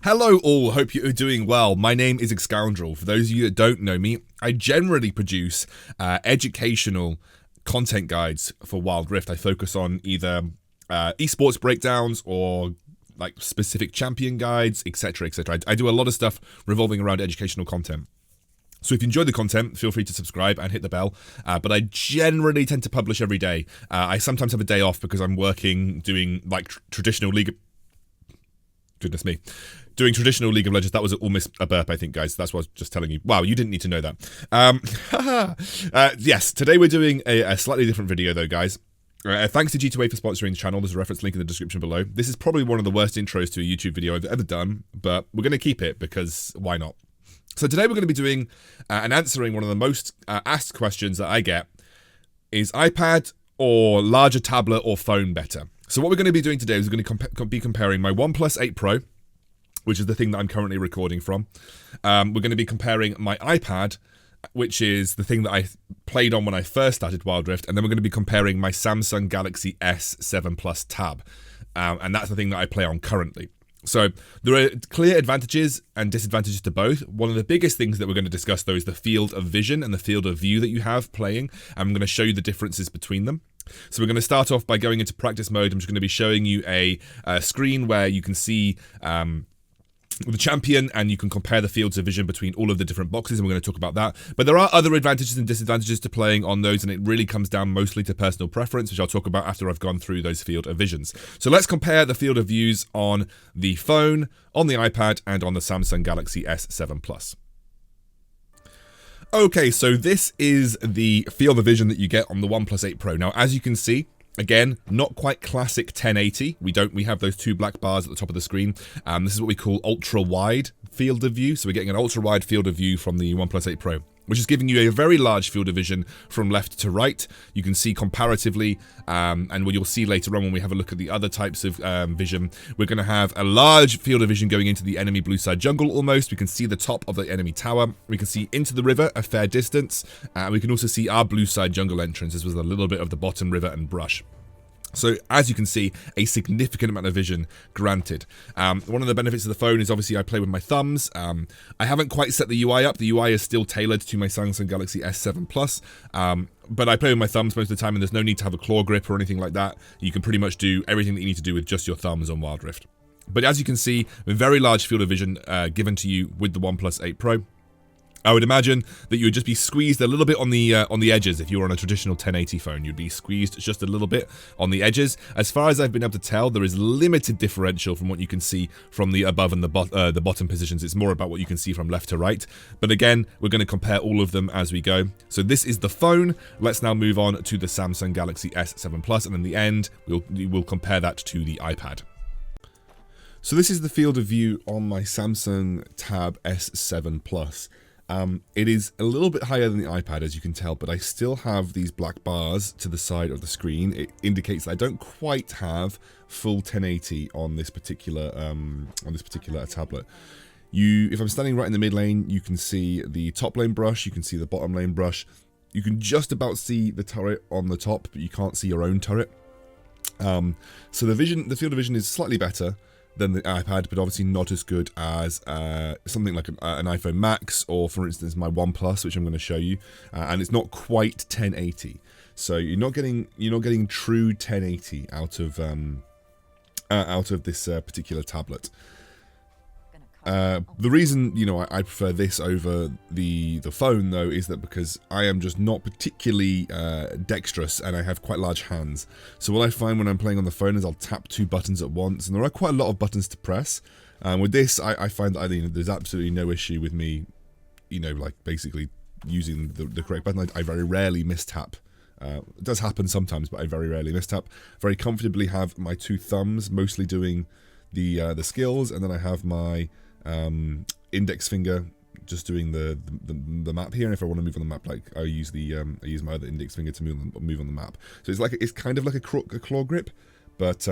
Hello all, hope you're doing well. My name is Excoundrel. For those of you that don't know me, I generally produce educational content guides for Wild Rift. I focus on either esports breakdowns or like specific champion guides, etc, etc. I do a lot of stuff revolving around educational content. So if you enjoy the content, feel free to subscribe and hit the bell. But I generally tend to publish every day. I sometimes have a day off because I'm working doing like traditional League of... Goodness me. Doing traditional League of Legends. That was almost a burp, I think, guys. That's what I was just telling you. Wow, you didn't need to know that. Yes, today we're doing a slightly different video though, guys. Thanks to G2A for sponsoring the channel. There's a reference link in the description below. This is probably one of the worst intros to a YouTube video I've ever done, but we're going to keep it because why not? So today we're going to be doing and answering one of the most asked questions that I get. Is iPad or larger tablet or phone better? So what we're going to be doing today is we're going to be comparing my OnePlus 8 Pro, which is the thing that I'm currently recording from. We're going to be comparing my iPad, which is the thing that I played on when I first started Wild Rift, and then we're going to be comparing my Samsung Galaxy S7 Plus Tab, and that's the thing that I play on currently. So there are clear advantages and disadvantages to both. One of the biggest things that we're going to discuss, though, is the field of vision and the field of view that you have playing, and I'm going to show you the differences between them. So we're going to start off by going into practice mode. I'm just going to be showing you a screen where you can see the champion and you can compare the fields of vision between all of the different boxes, and we're going to talk about that. But there are other advantages and disadvantages to playing on those, and it really comes down mostly to personal preference, which I'll talk about after I've gone through those field of visions. So let's compare the field of views on the phone, on the iPad, and on the Samsung Galaxy S7 Plus. Okay, so this is the field of vision that you get on the OnePlus 8 Pro. Now, as you can see, again, not quite classic 1080. We have those two black bars at the top of the screen. This is what we call ultra-wide field of view. So we're getting an ultra-wide field of view from the OnePlus 8 Pro, which is giving you a very large field of vision from left to right. You can see comparatively, and what you'll see later on when we have a look at the other types of vision, we're going to have a large field of vision going into the enemy blue side jungle almost. We can see the top of the enemy tower. We can see into the river a fair distance. And we can also see our blue side jungle entrance, as well as a little bit of the bottom river and brush. So, as you can see, a significant amount of vision granted. One of the benefits of the phone is obviously I play with my thumbs. I haven't quite set the UI up. The UI is still tailored to my Samsung Galaxy S7 Plus. But I play with my thumbs most of the time, and there's no need to have a claw grip or anything like that. You can pretty much do everything that you need to do with just your thumbs on Wild Rift. But as you can see, a very large field of vision given to you with the OnePlus 8 Pro. I would imagine that you would just be squeezed a little bit on the edges. If you were on a traditional 1080 phone, you'd be squeezed just a little bit on the edges. As far as I've been able to tell, there is limited differential from what you can see from the above and the bottom positions. It's more about what you can see from left to right. But again, we're going to compare all of them as we go. So this is the phone. Let's now move on to the Samsung Galaxy S7 Plus, and in the end, we'll compare that to the iPad. So this is the field of view on my Samsung Tab S7 Plus. It is a little bit higher than the iPad, as you can tell, but I still have these black bars to the side of the screen. It indicates that I don't quite have full 1080 on this particular tablet. If I'm standing right in the mid lane, you can see the top lane brush, you can see the bottom lane brush. You can just about see the turret on the top, but you can't see your own turret. So the field of vision is slightly better than the iPad, but obviously not as good as something like an iPhone Max, or for instance my OnePlus, which I'm going to show you, and it's not quite 1080. So you're not getting true 1080 out of this particular tablet. The reason I prefer this over the phone though is that because I am just not particularly dexterous, and I have quite large hands. So what I find when I'm playing on the phone is I'll tap two buttons at once, and there are quite a lot of buttons to press. With this, I find that there's absolutely no issue with me, like basically using the correct button. I very rarely mistap. It does happen sometimes, but I very rarely mistap. Very comfortably have my two thumbs mostly doing the skills, and then I have my index finger just doing the map here, and if I want to move on the map, like I use my other index finger to move on the map. So it's kind of like a claw grip, but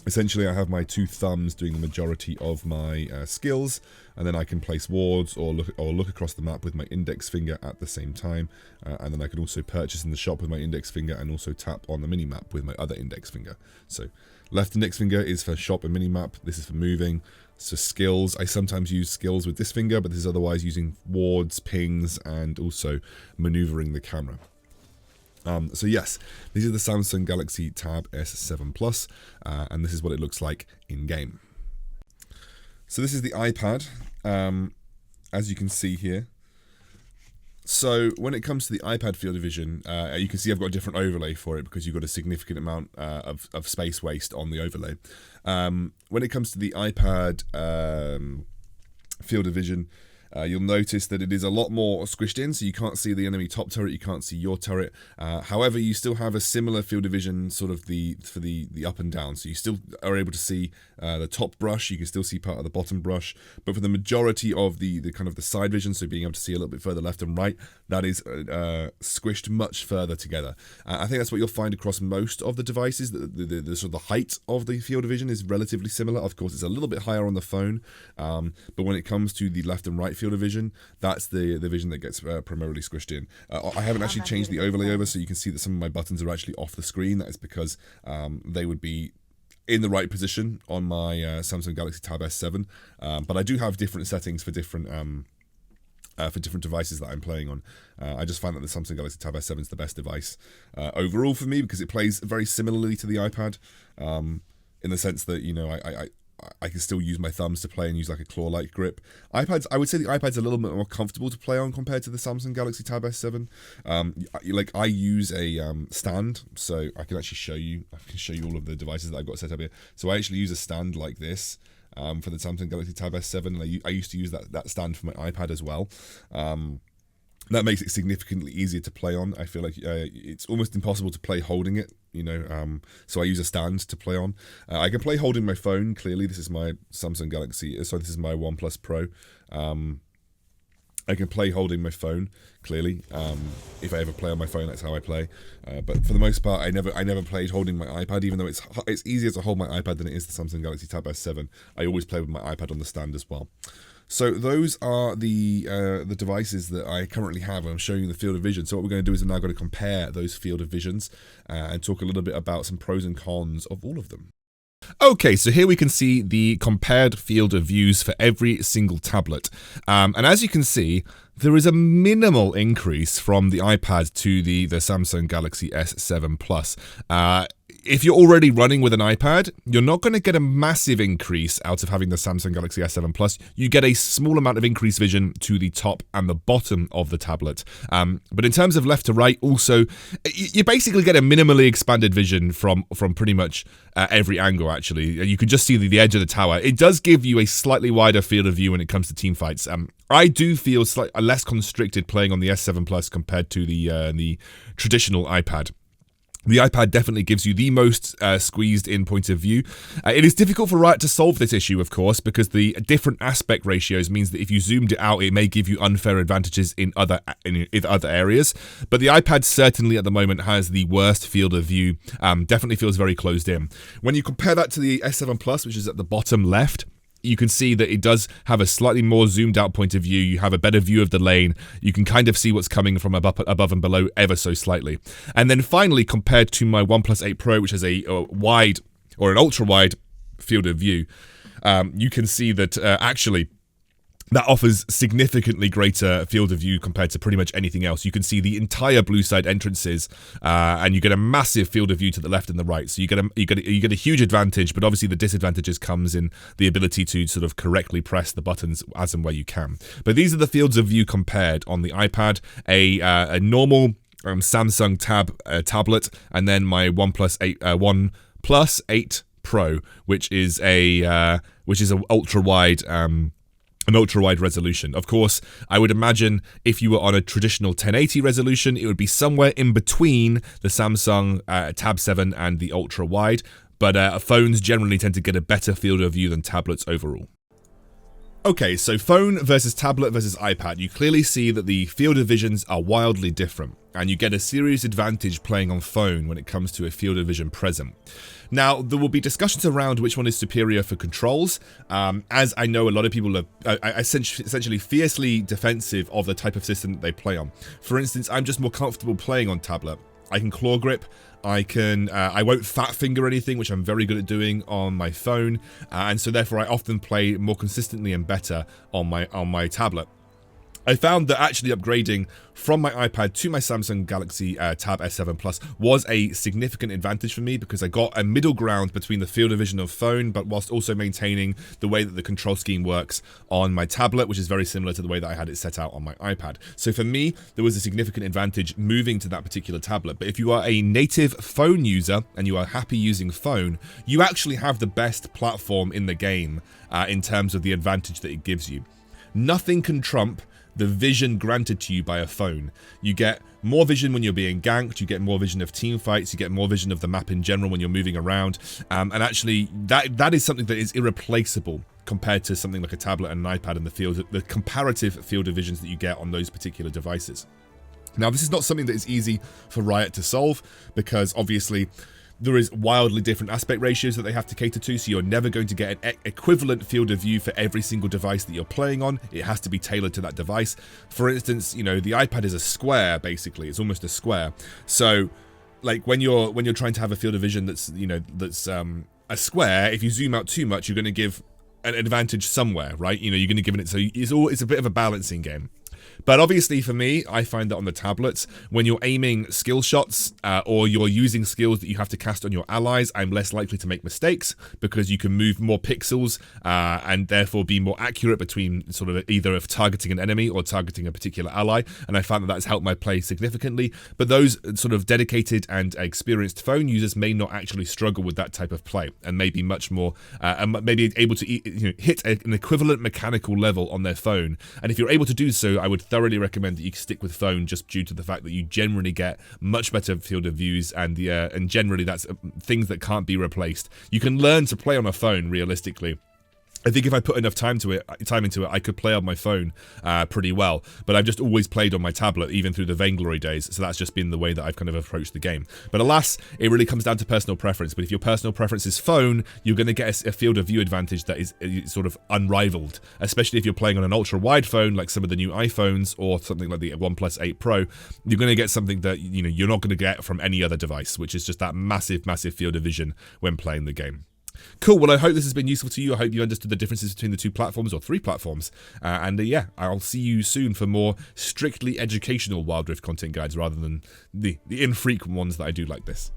essentially I have my two thumbs doing the majority of my skills, and then I can place wards or look across the map with my index finger at the same time, and then I can also purchase in the shop with my index finger and also tap on the mini map with my other index finger. So Left index finger is for shop and minimap. This is for moving. So skills, I sometimes use skills with this finger, but this is otherwise using wards, pings, and also maneuvering the camera. So yes, these are the Samsung Galaxy Tab S7 Plus, and this is what it looks like in game. So this is the iPad, as you can see here. So when it comes to the iPad field of vision, you can see I've got a different overlay for it because you've got a significant amount of space waste on the overlay. When it comes to the iPad field of vision, you'll notice that it is a lot more squished in, so you can't see the enemy top turret, you can't see your turret. However, you still have a similar field of vision sort of for the up and down, so you still are able to see the top brush, you can still see part of the bottom brush, but for the majority of the kind of the side vision, so being able to see a little bit further left and right, that is squished much further together. I think that's what you'll find across most of the devices. The sort of the height of the field of vision is relatively similar. Of course, it's a little bit higher on the phone, but when it comes to the left and right field of vision, that's the vision that gets primarily squished in. I haven't actually changed the overlay over, so you can see that some of my buttons are actually off the screen. That is because they would be in the right position on my Samsung Galaxy Tab S7, but I do have different settings for different devices that I'm playing on. I just find that the Samsung Galaxy Tab S7 is the best device overall for me because it plays very similarly to the iPad, in the sense that, you know, I can still use my thumbs to play and use like a claw-like grip. iPads, I would say the iPad's a little bit more comfortable to play on compared to the Samsung Galaxy Tab S7. Like I use a stand, so I can actually show you. I can show you all of the devices that I've got set up here. So I actually use a stand like this for the Samsung Galaxy Tab S7, and I used to use that stand for my iPad as well. That makes it significantly easier to play on. I feel like it's almost impossible to play holding it, you know, so I use a stand to play on. I can play holding my phone, clearly. This is my Samsung Galaxy, this is my OnePlus Pro. I can play holding my phone, clearly. If I ever play on my phone, that's how I play. But for the most part, I never played holding my iPad, even though it's easier to hold my iPad than it is the Samsung Galaxy Tab S7. I always play with my iPad on the stand as well. So those are the devices that I currently have. I'm showing you the field of vision. So what we're going to do is we're now going to compare those field of visions and talk a little bit about some pros and cons of all of them. Okay, so here we can see the compared field of views for every single tablet. And as you can see, there is a minimal increase from the iPad to the Samsung Galaxy S7 Plus. If you're already running with an iPad, you're not going to get a massive increase out of having the Samsung Galaxy S7 Plus. You get a small amount of increased vision to the top and the bottom of the tablet. But in terms of left to right, also, you basically get a minimally expanded vision from pretty much every angle, actually. You can just see the edge of the tower. It does give you a slightly wider field of view when it comes to teamfights. I do feel slightly less constricted playing on the S7 Plus compared to the traditional iPad. The iPad definitely gives you the most squeezed in point of view. It is difficult for Riot to solve this issue, of course, because the different aspect ratios means that if you zoomed it out, it may give you unfair advantages in other areas. But the iPad certainly at the moment has the worst field of view, definitely feels very closed in. When you compare that to the S7 Plus, which is at the bottom left, you can see that it does have a slightly more zoomed out point of view. You have a better view of the lane. You can kind of see what's coming from above and below ever so slightly. And then finally, compared to my OnePlus 8 Pro, which has a wide or an ultra wide field of view, you can see that actually that offers significantly greater field of view compared to pretty much anything else. You can see the entire blue side entrances, and you get a massive field of view to the left and the right. So you get a huge advantage, but obviously the disadvantages comes in the ability to sort of correctly press the buttons as and where you can. But these are the fields of view compared on the iPad, a normal Samsung tablet, and then my OnePlus 8 Pro, which is a ultra wide. An ultra-wide resolution. Of course, I would imagine if you were on a traditional 1080 resolution, it would be somewhere in between the Samsung Tab 7 and the ultra-wide, but phones generally tend to get a better field of view than tablets overall. Okay, so phone versus tablet versus iPad. You clearly see that the field of visions are wildly different, and you get a serious advantage playing on phone when it comes to a field of vision present. Now, there will be discussions around which one is superior for controls, as I know a lot of people are essentially fiercely defensive of the type of system that they play on. For instance, I'm just more comfortable playing on tablet. I can claw grip. I won't fat finger anything, which I'm very good at doing on my phone, and so therefore I often play more consistently and better on my tablet. I found that actually upgrading from my iPad to my Samsung Galaxy Tab S7 Plus was a significant advantage for me, because I got a middle ground between the field of vision of phone, but whilst also maintaining the way that the control scheme works on my tablet, which is very similar to the way that I had it set out on my iPad. So for me, there was a significant advantage moving to that particular tablet. But if you are a native phone user and you are happy using phone, you actually have the best platform in the game in terms of the advantage that it gives you. Nothing can trump the vision granted to you by a phone. You get more vision when you're being ganked, you get more vision of team fights, you get more vision of the map in general when you're moving around, and actually that is something that is irreplaceable compared to something like a tablet and an iPad and the comparative field of visions that you get on those particular devices. Now, this is not something that is easy for Riot to solve, because obviously there is wildly different aspect ratios that they have to cater to, so you're never going to get an equivalent field of view for every single device that you're playing on. It has to be tailored to that device. For instance, you know, the iPad is a square, basically. It's almost a square. So, like, when you're trying to have a field of vision that's, you know, that's a square, if you zoom out too much, you're going to give an advantage somewhere, right? You know, you're going to give it, so it's a bit of a balancing game. But obviously for me, I find that on the tablets, when you're aiming skill shots or you're using skills that you have to cast on your allies, I'm less likely to make mistakes, because you can move more pixels and therefore be more accurate between sort of either of targeting an enemy or targeting a particular ally. And I found that that's helped my play significantly. But those sort of dedicated and experienced phone users may not actually struggle with that type of play, and may be much more, maybe able to hit an equivalent mechanical level on their phone. And if you're able to do so, I would thoroughly recommend that you stick with phone, just due to the fact that you generally get much better field of views, and generally that's things that can't be replaced. You can learn to play on a phone realistically. I think if I put enough time into it, I could play on my phone pretty well. But I've just always played on my tablet, even through the Vainglory days. So that's just been the way that I've kind of approached the game. But alas, it really comes down to personal preference. But if your personal preference is phone, you're going to get a field of view advantage that is sort of unrivaled. Especially if you're playing on an ultra-wide phone, like some of the new iPhones, or something like the OnePlus 8 Pro. You're going to get something that you're not going to get from any other device, which is just that massive, massive field of vision when playing the game. Cool, well I hope this has been useful to you. I hope you understood the differences between the two platforms, or three platforms. Yeah, I'll see you soon for more strictly educational Wild Rift content guides, rather than the infrequent ones that I do like this.